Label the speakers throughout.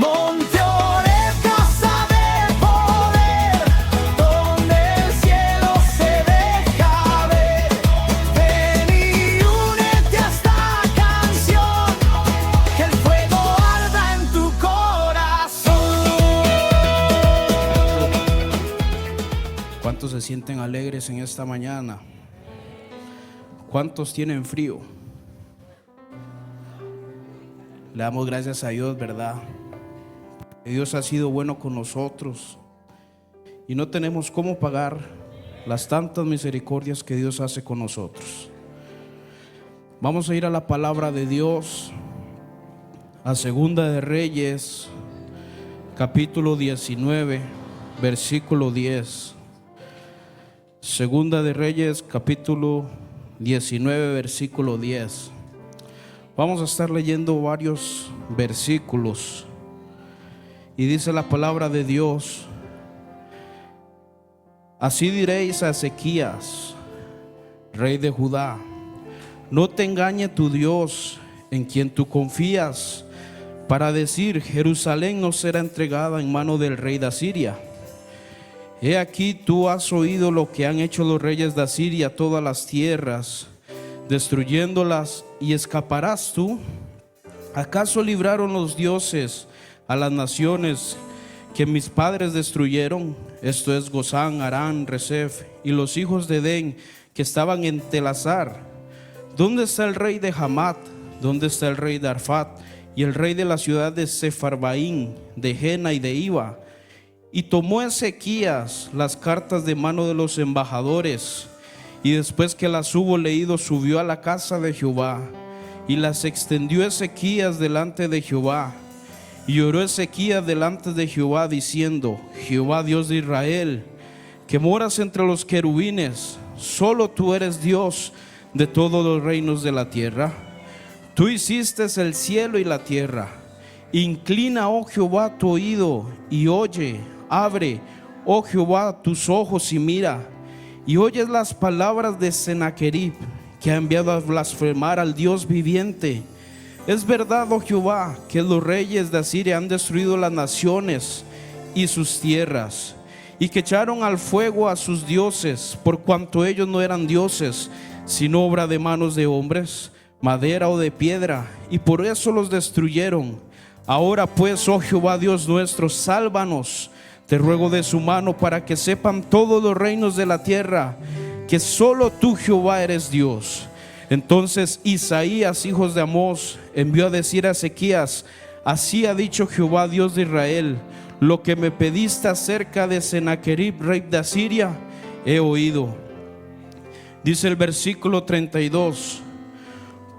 Speaker 1: Monte Oreb, casa de poder, donde el cielo se deja ver. Ven y únete a esta canción, que el fuego arda en tu corazón.
Speaker 2: ¿Cuántos se sienten alegres en esta mañana? ¿Cuántos tienen frío? Le damos gracias a Dios, ¿verdad? Dios ha sido bueno con nosotros y no tenemos cómo pagar las tantas misericordias que Dios hace con nosotros. Vamos a ir a la palabra de Dios, a Segunda de Reyes, capítulo 19, versículo 10. Segunda de Reyes, capítulo 19, versículo 10. Vamos a estar leyendo varios versículos y dice la palabra de Dios: así diréis a Ezequías, rey de Judá: no te engañe tu Dios, en quien tú confías, para decir: Jerusalén no será entregada en mano del rey de Asiria. He aquí, tú has oído lo que han hecho los reyes de Asiria a todas las tierras, destruyéndolas, y escaparás tú. ¿Acaso libraron los dioses a las naciones que mis padres destruyeron? Esto es Gozán, Harán, Resef y los hijos de Edén que estaban en Telasar. ¿Dónde está el rey de Hamat? ¿Dónde está el rey de Arfat? Y el rey de la ciudad de Sefarbaín, de Jena y de Iva. Y tomó Ezequías las cartas de mano de los embajadores, y después que las hubo leído, subió a la casa de Jehová, y las extendió Ezequías delante de Jehová. Y oró Ezequías delante de Jehová, diciendo: Jehová, Dios de Israel, que moras entre los querubines, solo tú eres Dios de todos los reinos de la tierra. Tú hiciste el cielo y la tierra. Inclina, oh Jehová, tu oído y oye. Abre, oh Jehová, tus ojos y mira, y oyes las palabras de Sennacherib, que ha enviado a blasfemar al Dios viviente. Es verdad, oh Jehová, que los reyes de Asiria han destruido las naciones y sus tierras, y que echaron al fuego a sus dioses, por cuanto ellos no eran dioses, sino obra de manos de hombres, madera o de piedra, y por eso los destruyeron. Ahora pues, oh Jehová Dios nuestro, sálvanos, te ruego, de su mano, para que sepan todos los reinos de la tierra que solo tú, Jehová, eres Dios. Entonces Isaías, hijo de Amós, envió a decir a Ezequías: así ha dicho Jehová, Dios de Israel, lo que me pediste acerca de Sennacherib, rey de Asiria, he oído. Dice el versículo 32: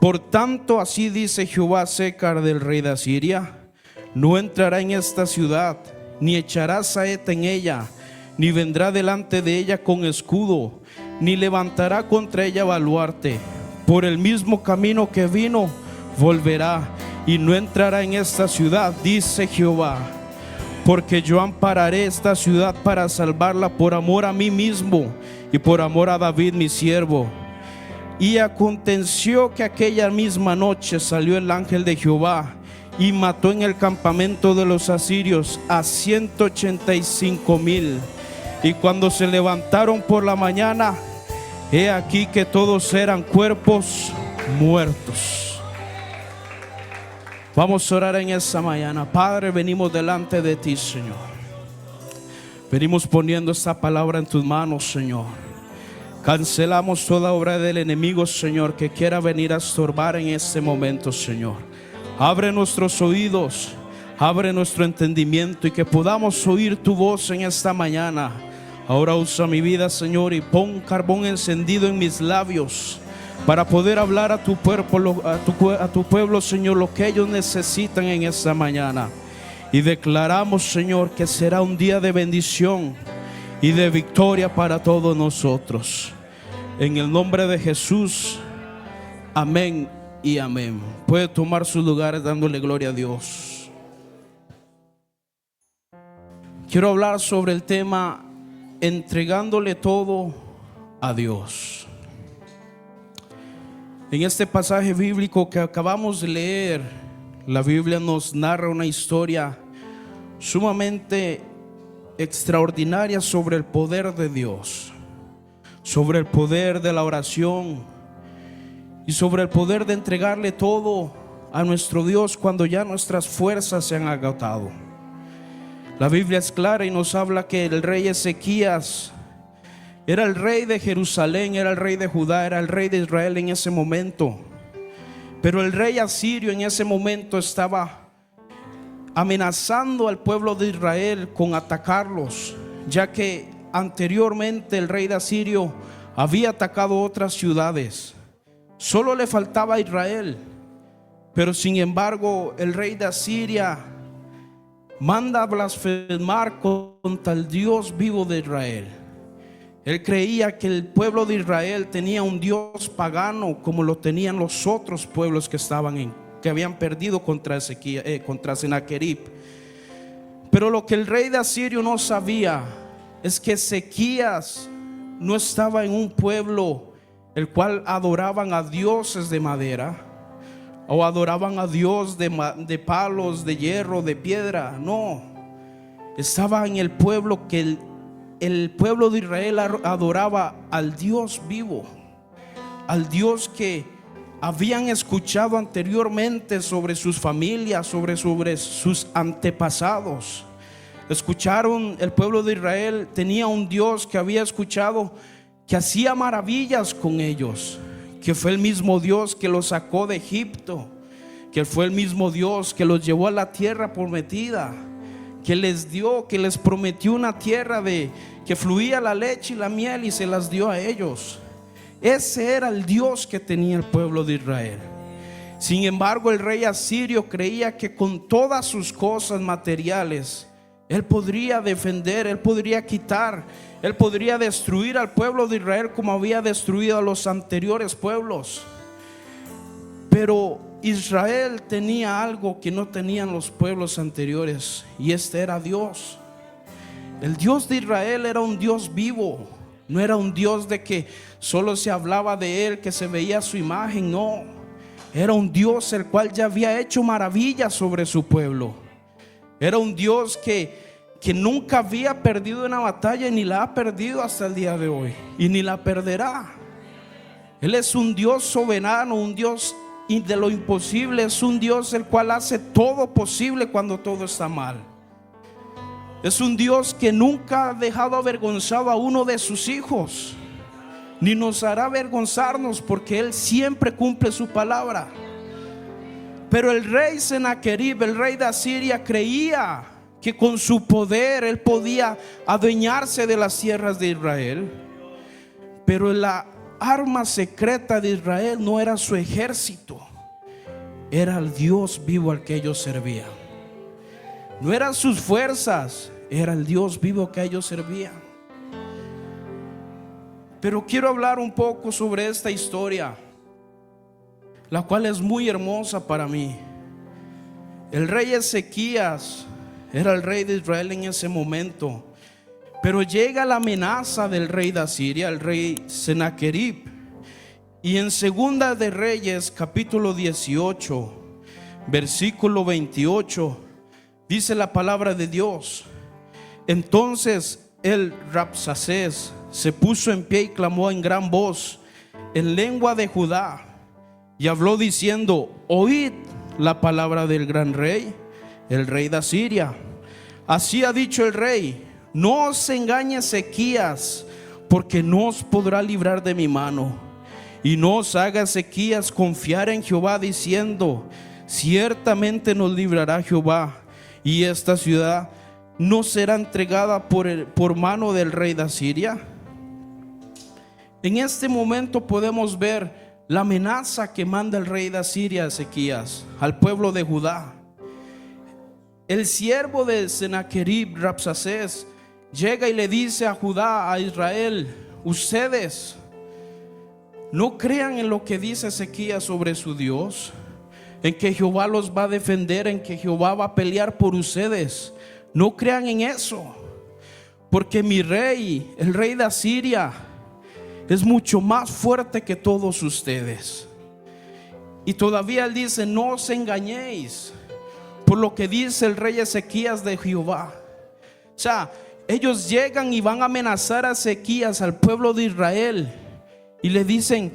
Speaker 2: por tanto, así dice Jehová acerca del rey de Asiria: no entrará en esta ciudad, ni echará saeta en ella, ni vendrá delante de ella con escudo, ni levantará contra ella baluarte. Por el mismo camino que vino, volverá, y no entrará en esta ciudad, dice Jehová. Porque yo ampararé esta ciudad para salvarla por amor a mí mismo y por amor a David mi siervo. Y aconteció que aquella misma noche salió el ángel de Jehová y mató en el campamento de los asirios a 185,000. Y cuando se levantaron por la mañana, he aquí que todos eran cuerpos muertos. Vamos a orar en esta mañana. Padre, venimos delante de ti, Señor. Venimos poniendo esta palabra en tus manos, Señor. Cancelamos toda obra del enemigo, Señor, que quiera venir a estorbar en este momento, Señor. Abre nuestros oídos, abre nuestro entendimiento, y que podamos oír tu voz en esta mañana. Ahora usa mi vida, Señor, y pon carbón encendido en mis labios para poder hablar a tu pueblo, Señor, lo que ellos necesitan en esta mañana. Y declaramos, Señor, que será un día de bendición y de victoria para todos nosotros. En el nombre de Jesús, amén y amén. Puede tomar sus lugares dándole gloria a Dios. Quiero hablar sobre el tema entregándole todo a Dios. En este pasaje bíblico que acabamos de leer, la Biblia nos narra una historia sumamente extraordinarias sobre el poder de Dios, sobre el poder de la oración y sobre el poder de entregarle todo a nuestro Dios cuando ya nuestras fuerzas se han agotado. La Biblia es clara y nos habla que el rey Ezequías era el rey de Jerusalén, era el rey de Judá, era el rey de Israel en ese momento. Pero el rey asirio en ese momento estaba amenazando al pueblo de Israel con atacarlos, ya que anteriormente el rey de Asirio había atacado otras ciudades. Solo le faltaba a Israel. Pero sin embargo el rey de Asiria manda a blasfemar contra el Dios vivo de Israel. Él creía que el pueblo de Israel tenía un Dios pagano como lo tenían los otros pueblos que habían perdido contra Sennacherib. Pero lo que el rey de Asirio no sabía es que Ezequías no estaba en un pueblo el cual adoraban a dioses de madera o adoraban a Dios de palos, de hierro, de piedra. No, estaba en el pueblo que el pueblo de Israel adoraba al Dios vivo, al Dios que habían escuchado anteriormente sobre sus familias, sobre sus antepasados. Escucharon, el pueblo de Israel tenía un Dios que había escuchado, que hacía maravillas con ellos, que fue el mismo Dios que los sacó de Egipto, que fue el mismo Dios que los llevó a la tierra prometida, que les dio, que les prometió una tierra que fluía la leche y la miel y se las dio a ellos. Ese era el Dios que tenía el pueblo de Israel. Sin embargo, el rey asirio creía que con todas sus cosas materiales él podría defender, él podría quitar, él podría destruir al pueblo de Israel como había destruido a los anteriores pueblos. Pero Israel tenía algo que no tenían los pueblos anteriores, y este era Dios. El Dios de Israel era un Dios vivo. No era un Dios de que solo se hablaba de él, que se veía su imagen. No, era un Dios el cual ya había hecho maravillas sobre su pueblo. Era un Dios que nunca había perdido una batalla, ni la ha perdido hasta el día de hoy, y ni la perderá. Él es un Dios soberano, un Dios de lo imposible. Es un Dios el cual hace todo posible cuando todo está mal. Es un Dios que nunca ha dejado avergonzado a uno de sus hijos, ni nos hará avergonzarnos, porque Él siempre cumple su palabra. Pero el rey Sennacherib, el rey de Asiria, creía que con su poder él podía adueñarse de las tierras de Israel. Pero la arma secreta de Israel no era su ejército, era el Dios vivo al que ellos servían. No eran sus fuerzas, era el Dios vivo que ellos servían. Pero quiero hablar un poco sobre esta historia, la cual es muy hermosa para mí. El rey Ezequías era el rey de Israel en ese momento, pero llega la amenaza del rey de Asiria, el rey Sennacherib. Y en Segunda de Reyes, capítulo 18, versículo 28, dice la palabra de Dios: entonces el Rabsacés se puso en pie y clamó en gran voz en lengua de Judá, y habló diciendo: oíd la palabra del gran rey, el rey de Asiria. Así ha dicho el rey: no os engañe Ezequías, porque no os podrá librar de mi mano. Y no os haga Ezequías confiar en Jehová, diciendo: ciertamente nos librará Jehová, y esta ciudad no será entregada por mano del rey de Asiria. En este momento podemos ver la amenaza que manda el rey de Asiria a Ezequías, al pueblo de Judá. El siervo de Sennacherib, Rabsacés, llega y le dice a Judá, a Israel: ustedes no crean en lo que dice Ezequías sobre su Dios, en que Jehová los va a defender, en que Jehová va a pelear por ustedes. No crean en eso, porque mi rey, el rey de Asiria, es mucho más fuerte que todos ustedes. Y todavía él dice: no os engañéis, por lo que dice el rey Ezequías de Jehová. O sea, ellos llegan y van a amenazar a Ezequías, al pueblo de Israel, y le dicen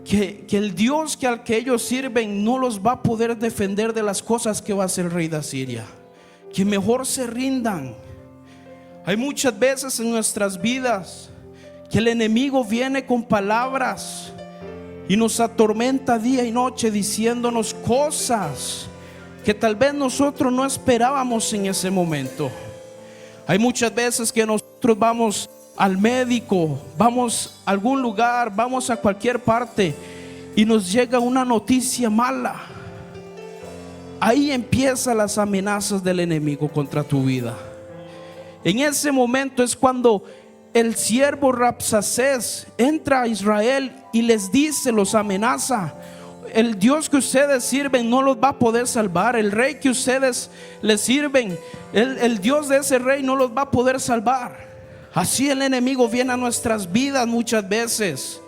Speaker 2: que el Dios al que ellos sirven no los va a poder defender de las cosas que va a hacer el rey de Asiria, que mejor se rindan. Hay muchas veces en nuestras vidas que el enemigo viene con palabras y nos atormenta día y noche diciéndonos cosas que tal vez nosotros no esperábamos en ese momento. Hay muchas veces que nosotros vamos al médico, vamos a algún lugar, vamos a cualquier parte y nos llega una noticia mala. Ahí empiezan las amenazas del enemigo contra tu vida. En ese momento es cuando el siervo Rabsacés entra a Israel y les dice, los amenaza: el Dios que ustedes sirven no los va a poder salvar. El rey que ustedes le sirven, el Dios de ese rey no los va a poder salvar. Así el enemigo viene a nuestras vidas muchas veces.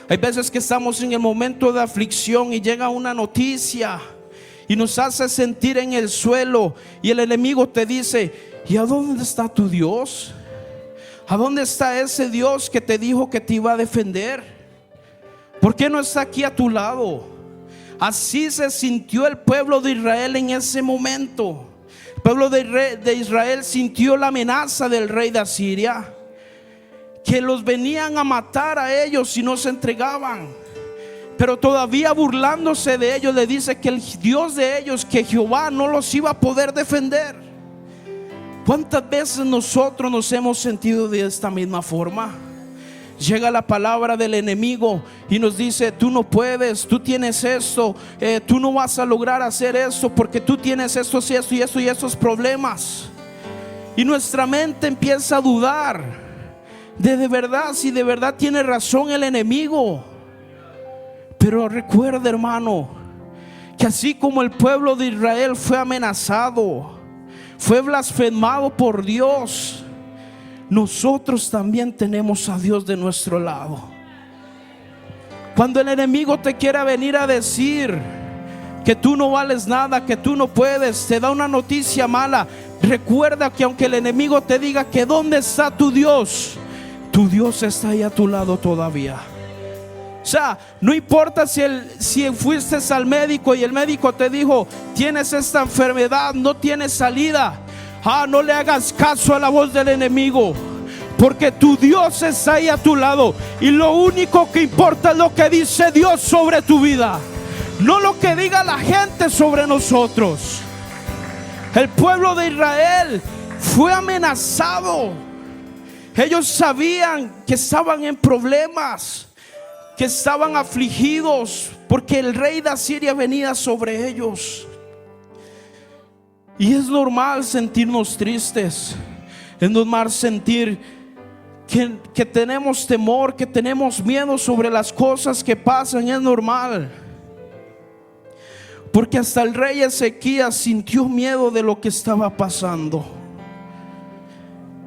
Speaker 2: Hay veces que estamos en el momento de aflicción y llega una noticia y nos hace sentir en el suelo, y el enemigo te dice: ¿y a dónde está tu Dios? ¿A dónde está ese Dios que te dijo que te iba a defender? ¿Por qué no está aquí a tu lado? Así se sintió el pueblo de Israel en ese momento. El pueblo de Israel sintió la amenaza del rey de Asiria, que los venían a matar a ellos si no se entregaban. Pero todavía burlándose de ellos, le dice que el Dios de ellos, que Jehová, no los iba a poder defender. ¿Cuántas veces nosotros nos hemos sentido de esta misma forma? Llega la palabra del enemigo y nos dice: tú no puedes, tú tienes esto, tú no vas a lograr hacer esto porque tú tienes esto y esto y esto y estos problemas. Y nuestra mente empieza a dudar de verdad, si de verdad tiene razón el enemigo. Pero recuerda, hermano, que así como el pueblo de Israel fue amenazado, fue blasfemado por Dios, nosotros también tenemos a Dios de nuestro lado. Cuando el enemigo te quiera venir a decir que tú no vales nada, que tú no puedes, te da una noticia mala, recuerda que aunque el enemigo te diga que dónde está tu Dios está ahí a tu lado todavía. O sea, no importa si fuiste al médico y el médico te dijo: tienes esta enfermedad, no tienes salida. No le hagas caso a la voz del enemigo, porque tu Dios está ahí a tu lado. Y lo único que importa es lo que dice Dios sobre tu vida, no lo que diga la gente sobre nosotros. El pueblo de Israel fue amenazado. Ellos sabían que estaban en problemas, que estaban afligidos, porque el rey de Asiria venía sobre ellos. Y es normal sentirnos tristes, es normal sentir que tenemos temor, que tenemos miedo sobre las cosas que pasan. Es normal, porque hasta el rey Ezequías sintió miedo de lo que estaba pasando.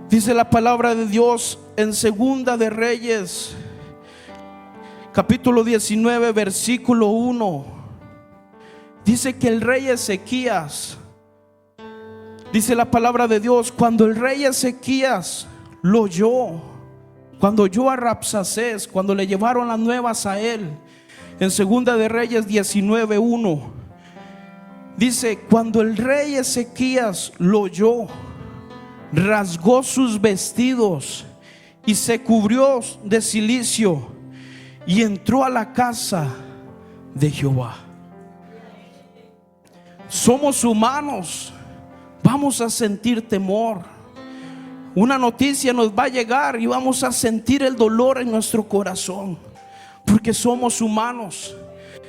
Speaker 2: Dice la palabra de Dios en Segunda de Reyes, capítulo 19, versículo 1. Dice que el rey Ezequías, dice la palabra de Dios, cuando el rey Ezequías lo oyó, cuando oyó a Rabsacés, cuando le llevaron las nuevas a él, en Segunda de Reyes 19:1, dice: cuando el rey Ezequías lo oyó, rasgó sus vestidos y se cubrió de cilicio y entró a la casa de Jehová. Somos humanos, vamos a sentir temor. Una noticia nos va a llegar y vamos a sentir el dolor en nuestro corazón, porque somos humanos.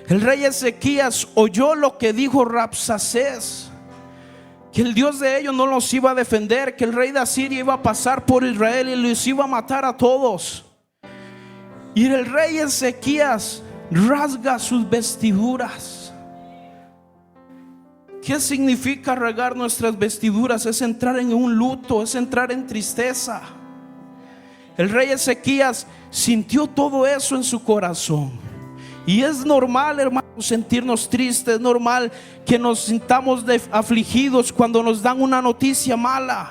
Speaker 2: El rey Ezequías oyó lo que dijo Rabsacés, que el Dios de ellos no los iba a defender, que el rey de Asiria iba a pasar por Israel y los iba a matar a todos. Y el rey Ezequías rasga sus vestiduras. ¿Qué significa rasgar nuestras vestiduras? Es entrar en un luto, es entrar en tristeza. El rey Ezequías sintió todo eso en su corazón. Y es normal, hermano, sentirnos tristes, es normal que nos sintamos afligidos cuando nos dan una noticia mala.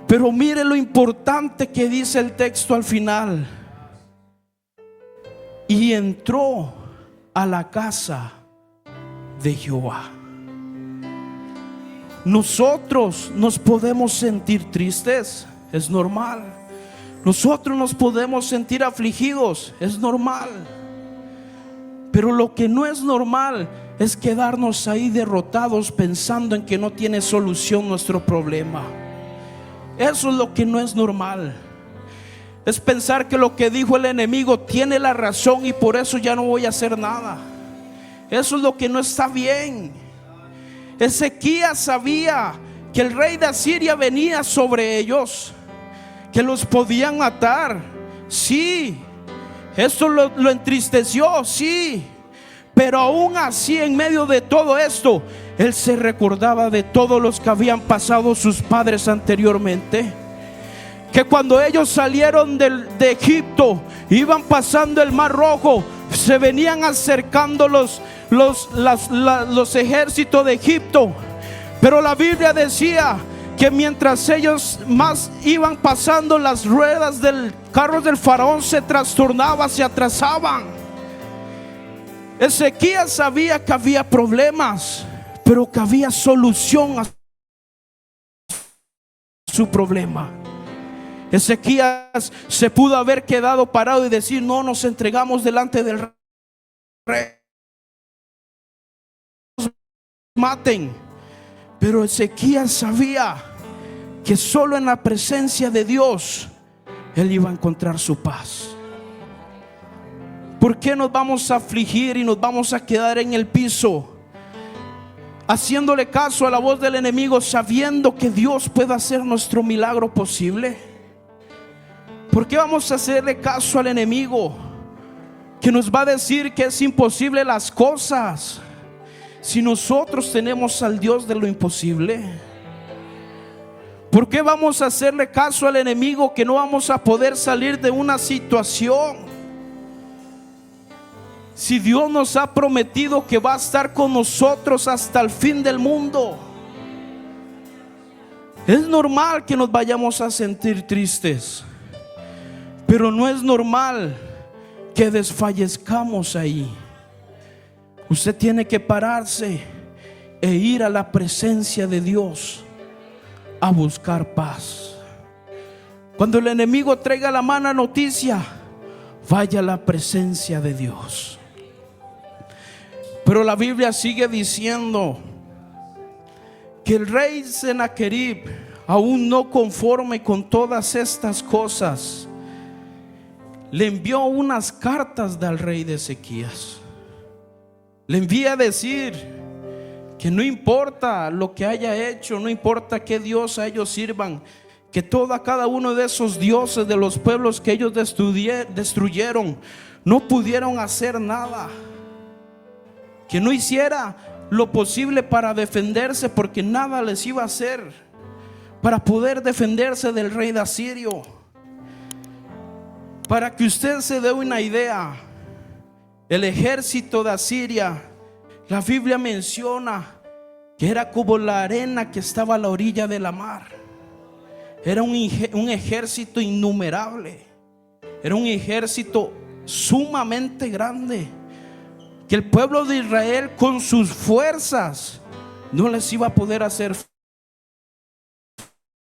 Speaker 2: Pero mire lo importante que dice el texto al final: y entró a la casa de Jehová. Nosotros nos podemos sentir tristes, es normal. Nosotros nos podemos sentir afligidos, es normal. Pero lo que no es normal es quedarnos ahí derrotados pensando en que no tiene solución nuestro problema. Eso es lo que no es normal. Es pensar que lo que dijo el enemigo tiene la razón y por eso ya no voy a hacer nada. Eso es lo que no está bien. Ezequías sabía que el rey de Asiria venía sobre ellos, que los podían matar. Sí, eso lo entristeció, sí. Pero aún así, en medio de todo esto, él se recordaba de todos los que habían pasado sus padres anteriormente. Que cuando ellos salieron de Egipto, iban pasando el Mar Rojo, se venían acercando los ejércitos de Egipto. Pero la Biblia decía que mientras ellos más iban pasando, las ruedas del carro del faraón se trastornaban, se atrasaban. Ezequías sabía que había problemas, pero que había solución a su problema. Ezequías se pudo haber quedado parado y decir: no, nos entregamos delante del rey, maten. Pero Ezequías sabía que solo en la presencia de Dios él iba a encontrar su paz. ¿Por qué nos vamos a afligir y nos vamos a quedar en el piso, haciéndole caso a la voz del enemigo, sabiendo que Dios puede hacer nuestro milagro posible? ¿Por qué vamos a hacerle caso al enemigo que nos va a decir que es imposible las cosas, si nosotros tenemos al Dios de lo imposible? ¿Por qué vamos a hacerle caso al enemigo que no vamos a poder salir de una situación, si Dios nos ha prometido que va a estar con nosotros hasta el fin del mundo? Es normal que nos vayamos a sentir tristes, pero no es normal que desfallezcamos ahí. Usted tiene que pararse e ir a la presencia de Dios a buscar paz. Cuando el enemigo traiga la mala noticia, vaya a la presencia de Dios. Pero la Biblia sigue diciendo que el rey Sennacherib, aún no conforme con todas estas cosas, le envió unas cartas al rey de Ezequías. Le envía a decir que no importa lo que haya hecho, no importa qué Dios a ellos sirvan, que cada uno de esos dioses de los pueblos que ellos destruyeron no pudieron hacer nada, que no hiciera lo posible para defenderse, porque nada les iba a hacer para poder defenderse del rey de Asirio. Para que usted se dé una idea, el ejército de Asiria, la Biblia menciona que era como la arena que estaba a la orilla de la mar. Era un ejército innumerable, era un ejército sumamente grande, que el pueblo de Israel con sus fuerzas no les iba a poder hacer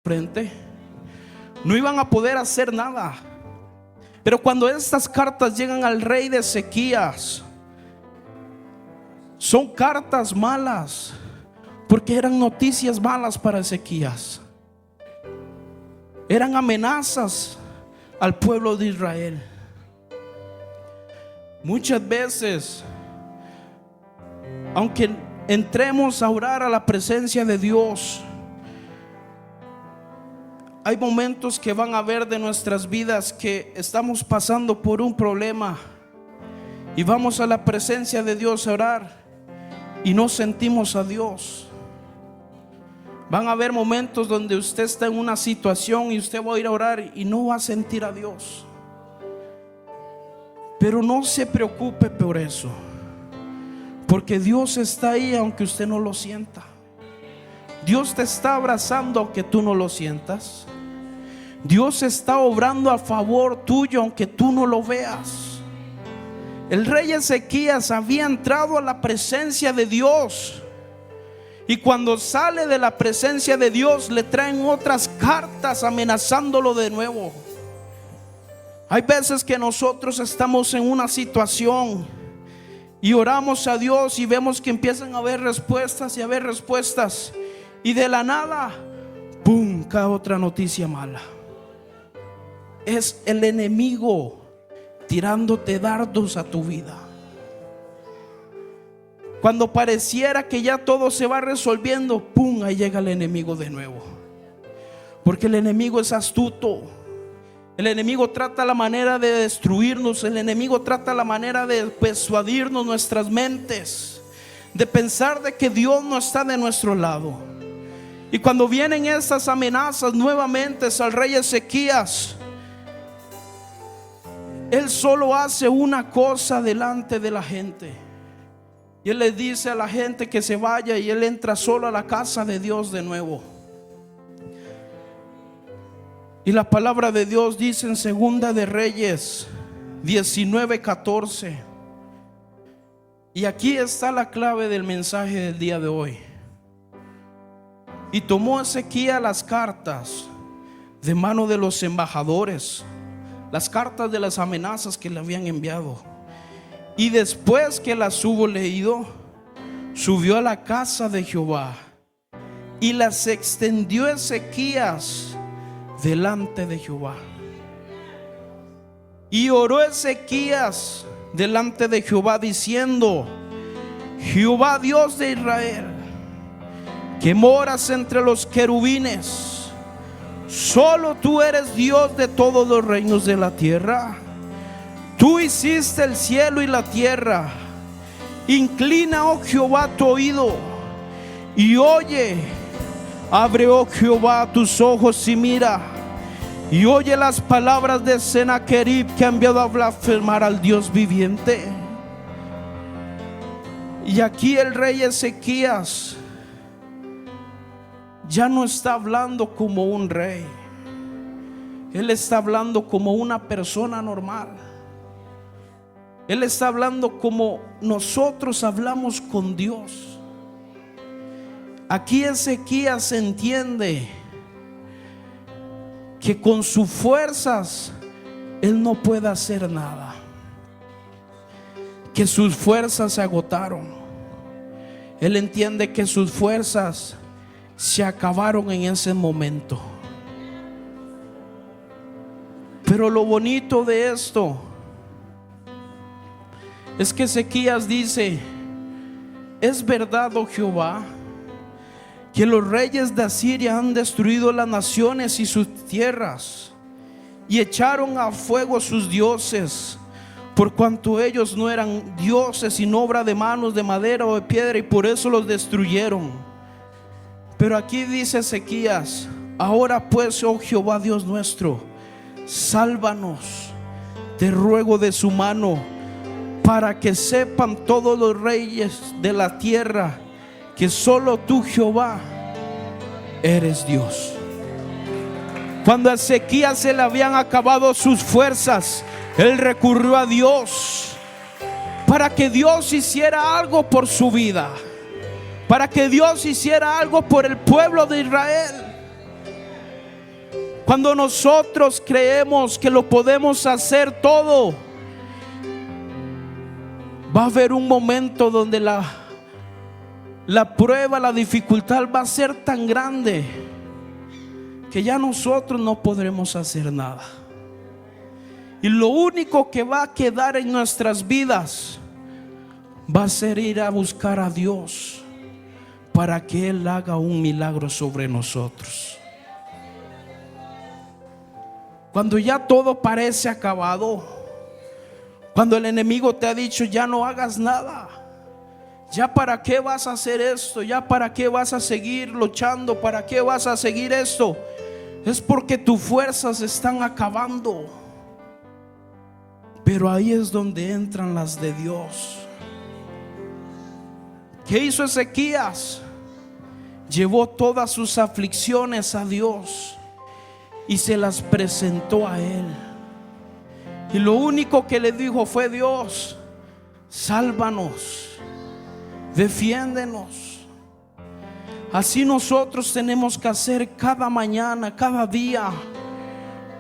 Speaker 2: frente, no iban a poder hacer nada. Pero cuando estas cartas llegan al rey de Ezequías, son cartas malas, porque eran noticias malas para Ezequías. Eran amenazas al pueblo de Israel. Muchas veces, aunque entremos a orar a la presencia de Dios, hay momentos que van a haber de nuestras vidas que estamos pasando por un problema y vamos a la presencia de Dios a orar y no sentimos a Dios. Van a haber momentos donde usted está en una situación y usted va a ir a orar y no va a sentir a Dios. Pero no se preocupe por eso, porque Dios está ahí aunque usted no lo sienta. Dios te está abrazando aunque tú no lo sientas. Dios está obrando a favor tuyo aunque tú no lo veas. El rey Ezequías había entrado a la presencia de Dios, y cuando sale de la presencia de Dios le traen otras cartas amenazándolo de nuevo. Hay veces que nosotros estamos en una situación y oramos a Dios y vemos que empiezan a haber respuestas y a haber respuestas, y de la nada, ¡pum!, cae otra noticia mala. Es el enemigo tirándote dardos a tu vida. Cuando pareciera que ya todo se va resolviendo, ¡pum!, ahí llega el enemigo de nuevo. Porque el enemigo es astuto. El enemigo trata la manera de destruirnos. El enemigo trata la manera de persuadirnos nuestras mentes, de pensar de que Dios no está de nuestro lado. Y cuando vienen esas amenazas nuevamente al rey Ezequías, él solo hace una cosa delante de la gente, y él le dice a la gente que se vaya, y él entra solo a la casa de Dios de nuevo. Y la palabra de Dios dice en Segunda de Reyes 19:14, y aquí está la clave del mensaje del día de hoy. Y tomó Ezequías las cartas de mano de los embajadores, las cartas de las amenazas que le habían enviado, y después que las hubo leído, subió a la casa de Jehová y las extendió Ezequías delante de Jehová. Y oró Ezequías delante de Jehová diciendo: Jehová Dios de Israel, que moras entre los querubines, solo tú eres Dios de todos los reinos de la tierra. Tú hiciste el cielo y la tierra. Inclina, oh Jehová, tu oído y oye. Abre, oh Jehová, tus ojos y mira, y oye las palabras de Sennacherib, que ha enviado a blasfemar al Dios viviente. Y aquí el rey Ezequías ya no está hablando como un rey. Él está hablando como una persona normal. Él está hablando como nosotros hablamos con Dios. Aquí Ezequías entiende que con sus fuerzas él no puede hacer nada, que sus fuerzas se agotaron. Él entiende que sus fuerzas se acabaron en ese momento. Pero lo bonito de esto es que Ezequías dice: es verdad, oh Jehová, que los reyes de Asiria han destruido las naciones y sus tierras, y echaron a fuego sus dioses, por cuanto ellos no eran dioses sino obra de manos, de madera o de piedra, y por eso los destruyeron. Pero aquí dice Ezequías: ahora pues, oh Jehová Dios nuestro, sálvanos, te ruego, de su mano, para que sepan todos los reyes de la tierra que solo tú, Jehová, eres Dios. Cuando a Ezequías se le habían acabado sus fuerzas, él recurrió a Dios para que Dios hiciera algo por su vida, para que Dios hiciera algo por el pueblo de Israel. Cuando nosotros creemos que lo podemos hacer todo, va a haber un momento donde la prueba, la dificultad va a ser tan grande que ya nosotros no podremos hacer nada. Y lo único que va a quedar en nuestras vidas va a ser ir a buscar a Dios para que Él haga un milagro sobre nosotros. Cuando ya todo parece acabado, cuando el enemigo te ha dicho: ya no hagas nada, ya para qué vas a hacer esto, ya para qué vas a seguir luchando, para qué vas a seguir esto, es porque tus fuerzas están acabando. Pero ahí es donde entran las de Dios. ¿Qué hizo Ezequías? Llevó todas sus aflicciones a Dios y se las presentó a Él. Y lo único que le dijo fue: Dios, sálvanos, defiéndenos. Así nosotros tenemos que hacer cada mañana, cada día,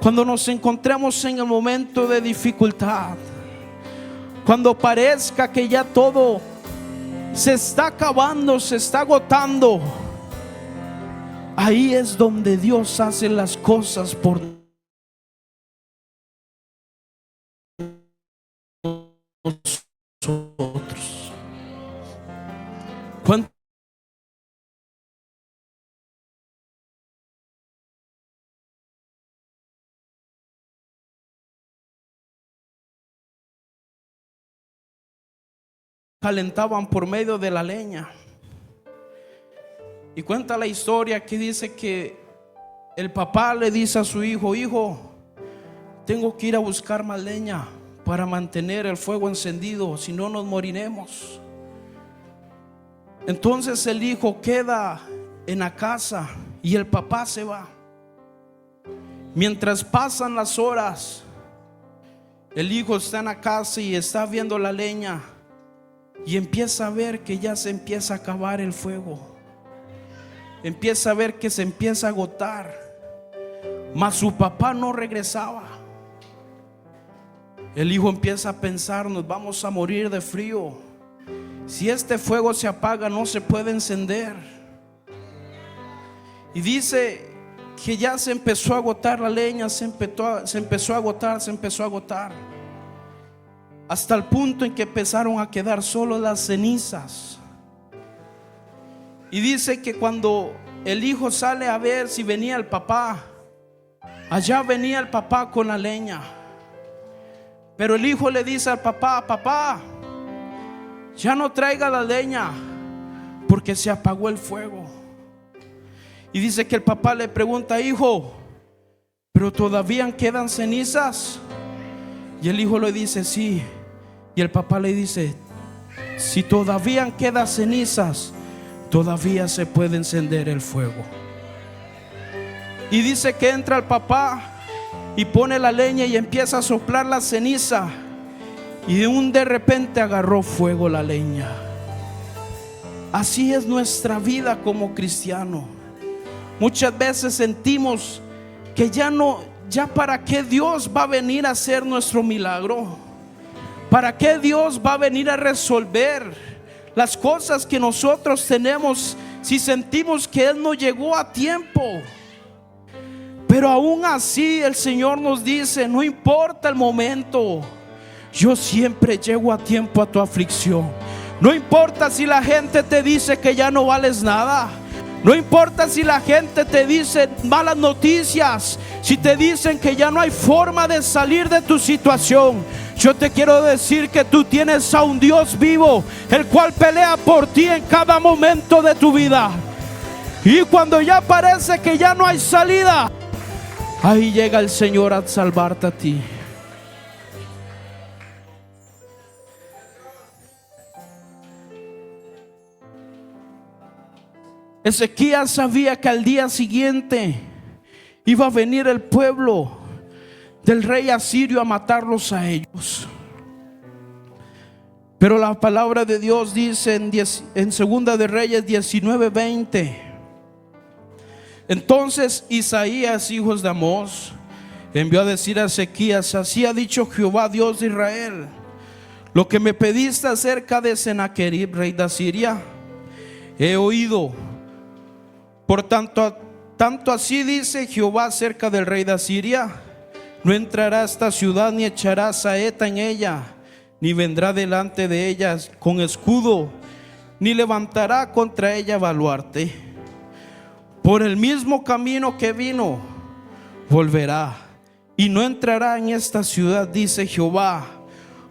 Speaker 2: cuando nos encontremos en el momento de dificultad, cuando parezca que ya todo se está acabando, se está agotando. Ahí es donde Dios hace las cosas por nosotros. ¿Cuánto calentaban por medio de la leña? Y cuenta la historia que dice que el papá le dice a su hijo: hijo, tengo que ir a buscar más leña para mantener el fuego encendido, si no nos moriremos. Entonces el hijo queda en la casa y el papá se va. Mientras pasan las horas, el hijo está en la casa y está viendo la leña y empieza a ver que ya se empieza a acabar el fuego. Empieza a ver que se empieza a agotar, mas su papá no regresaba. El hijo empieza a pensar: nos vamos a morir de frío. Si este fuego se apaga, no se puede encender. Y dice que ya se empezó a agotar la leña, se empezó a agotar, hasta el punto en que empezaron a quedar solo las cenizas. Y dice que cuando el hijo sale a ver si venía el papá, allá venía el papá con la leña. Pero el hijo le dice al papá: papá, ya no traiga la leña porque se apagó el fuego. Y dice que el papá le pregunta: hijo, ¿pero todavía quedan cenizas? Y el hijo le dice: sí. Y el papá le dice: si todavía quedan cenizas, todavía se puede encender el fuego. Y dice que entra el papá y pone la leña y empieza a soplar la ceniza, y de repente agarró fuego la leña. Así es nuestra vida como cristiano. Muchas veces sentimos que ya para qué Dios va a venir a hacer nuestro milagro, para qué Dios va a venir a resolver las cosas que nosotros tenemos, si sentimos que Él no llegó a tiempo. Pero aún así el Señor nos dice: no importa el momento, yo siempre llego a tiempo a tu aflicción. No importa si la gente te dice que ya no vales nada. No importa si la gente te dice malas noticias, si te dicen que ya no hay forma de salir de tu situación. Yo te quiero decir que tú tienes a un Dios vivo, el cual pelea por ti en cada momento de tu vida. Y cuando ya parece que ya no hay salida, ahí llega el Señor a salvarte a ti. Ezequías sabía que al día siguiente iba a venir el pueblo del rey asirio a matarlos a ellos. Pero la palabra de Dios dice en Segunda de Reyes 19:20: entonces Isaías, hijo de Amós, envió a decir a Ezequías: así ha dicho Jehová, Dios de Israel, lo que me pediste acerca de Sennacherib, rey de Asiria, he oído. Por tanto así dice Jehová acerca del rey de Asiria: no entrará a esta ciudad, ni echará saeta en ella, ni vendrá delante de ella con escudo, ni levantará contra ella baluarte. Por el mismo camino que vino, volverá, y no entrará en esta ciudad, dice Jehová,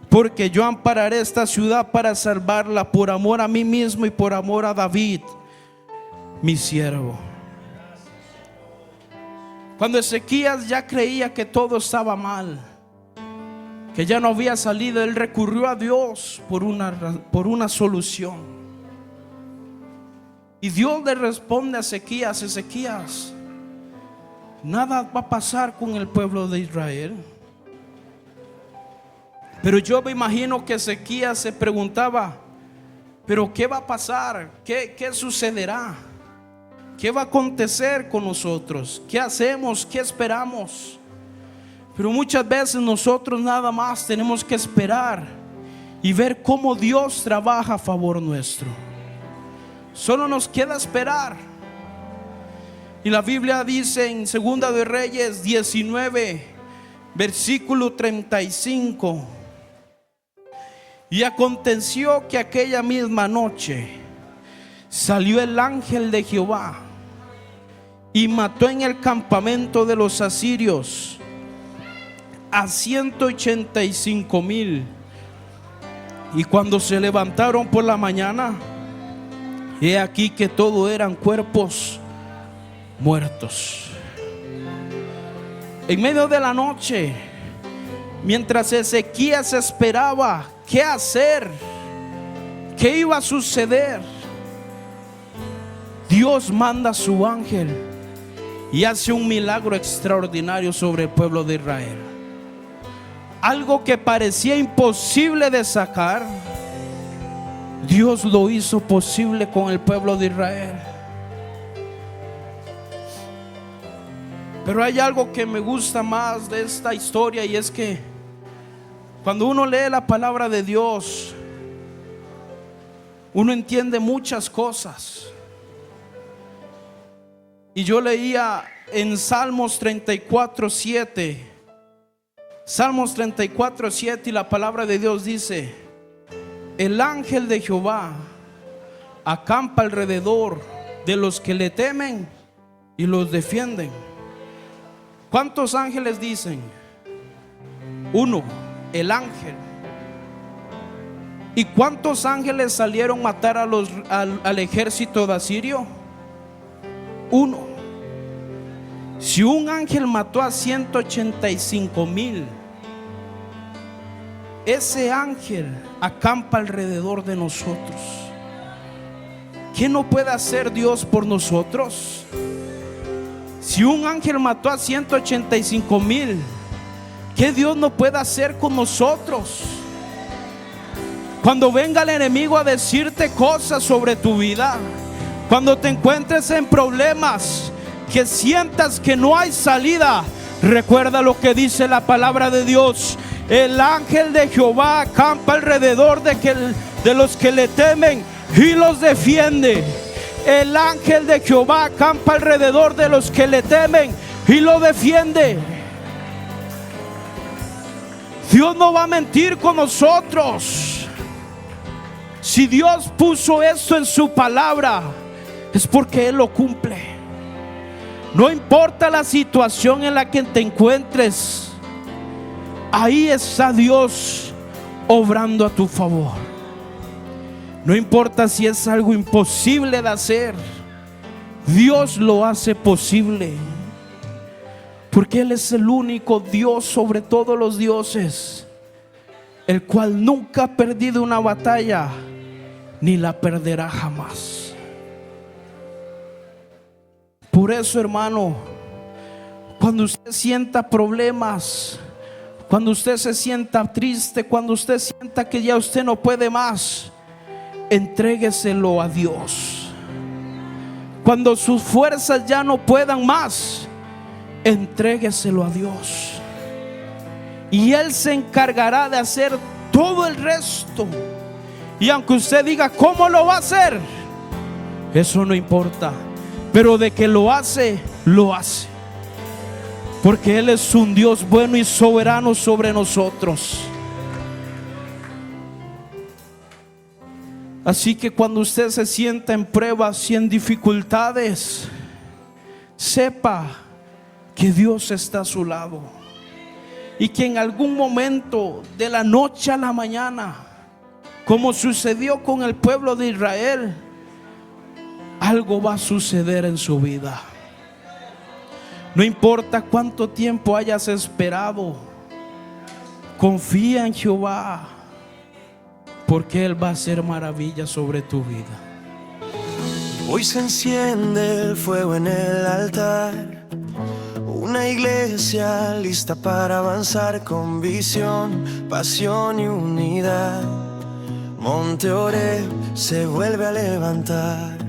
Speaker 2: porque yo ampararé esta ciudad para salvarla, por amor a mí mismo y por amor a David, mi siervo. Cuando Ezequías ya creía que todo estaba mal, que ya no había salido, él recurrió a Dios por una solución. Y Dios le responde a Ezequías: Ezequías, nada va a pasar con el pueblo de Israel. Pero yo me imagino que Ezequías se preguntaba: pero ¿qué va a pasar? ¿Qué sucederá? ¿Qué va a acontecer con nosotros? ¿Qué hacemos? ¿Qué esperamos? Pero muchas veces nosotros nada más tenemos que esperar y ver cómo Dios trabaja a favor nuestro. Solo nos queda esperar. Y la Biblia dice en Segunda de Reyes 19, versículo 35: y aconteció que aquella misma noche salió el ángel de Jehová y mató en el campamento de los asirios a 185,000. Y cuando se levantaron por la mañana, he aquí que todo eran cuerpos muertos. En medio de la noche, mientras Ezequías esperaba qué hacer, qué iba a suceder, Dios manda a su ángel y hace un milagro extraordinario sobre el pueblo de Israel. Algo que parecía imposible de sacar, Dios lo hizo posible con el pueblo de Israel. Pero hay algo que me gusta más de esta historia, y es que cuando uno lee la palabra de Dios, uno entiende muchas cosas. Y yo leía en Salmos 34:7, Salmos 34:7, y la palabra de Dios dice: el ángel de Jehová acampa alrededor de los que le temen y los defienden. ¿Cuántos ángeles dicen? Uno, el ángel. ¿Y cuántos ángeles salieron a matar al ejército de Asirio? Uno. Si un ángel mató a 185,000, ese ángel acampa alrededor de nosotros. ¿Qué no puede hacer Dios por nosotros? Si un ángel mató a 185,000, ¿qué Dios no puede hacer con nosotros? Cuando venga el enemigo a decirte cosas sobre tu vida, cuando te encuentres en problemas, que sientas que no hay salida, recuerda lo que dice la palabra de Dios: el ángel de Jehová acampa alrededor de los que le temen y los defiende. El ángel de Jehová acampa alrededor de los que le temen y lo defiende. Dios no va a mentir con nosotros. Si Dios puso esto en su palabra, es porque Él lo cumple. No importa la situación en la que te encuentres, ahí está Dios obrando a tu favor. No importa si es algo imposible de hacer, Dios lo hace posible, porque Él es el único Dios sobre todos los dioses, el cual nunca ha perdido una batalla ni la perderá jamás. Por eso, hermano, cuando usted sienta problemas, cuando usted se sienta triste, cuando usted sienta que ya usted no puede más, entrégueselo a Dios. Cuando sus fuerzas ya no puedan más, entrégueselo a Dios, y Él se encargará de hacer todo el resto. Y aunque usted diga: ¿cómo lo va a hacer? Eso no importa, pero de que lo hace, lo hace, porque Él es un Dios bueno y soberano sobre nosotros. Así que cuando usted se sienta en pruebas y en dificultades, sepa que Dios está a su lado, y que en algún momento, de la noche a la mañana, como sucedió con el pueblo de Israel, algo va a suceder en su vida. No importa cuánto tiempo hayas esperado, Confía en Jehová, porque Él va a hacer maravillas sobre tu vida.
Speaker 3: Hoy se enciende el fuego en el altar, una iglesia lista para avanzar con visión, pasión y unidad. Monte Oreb se vuelve a levantar.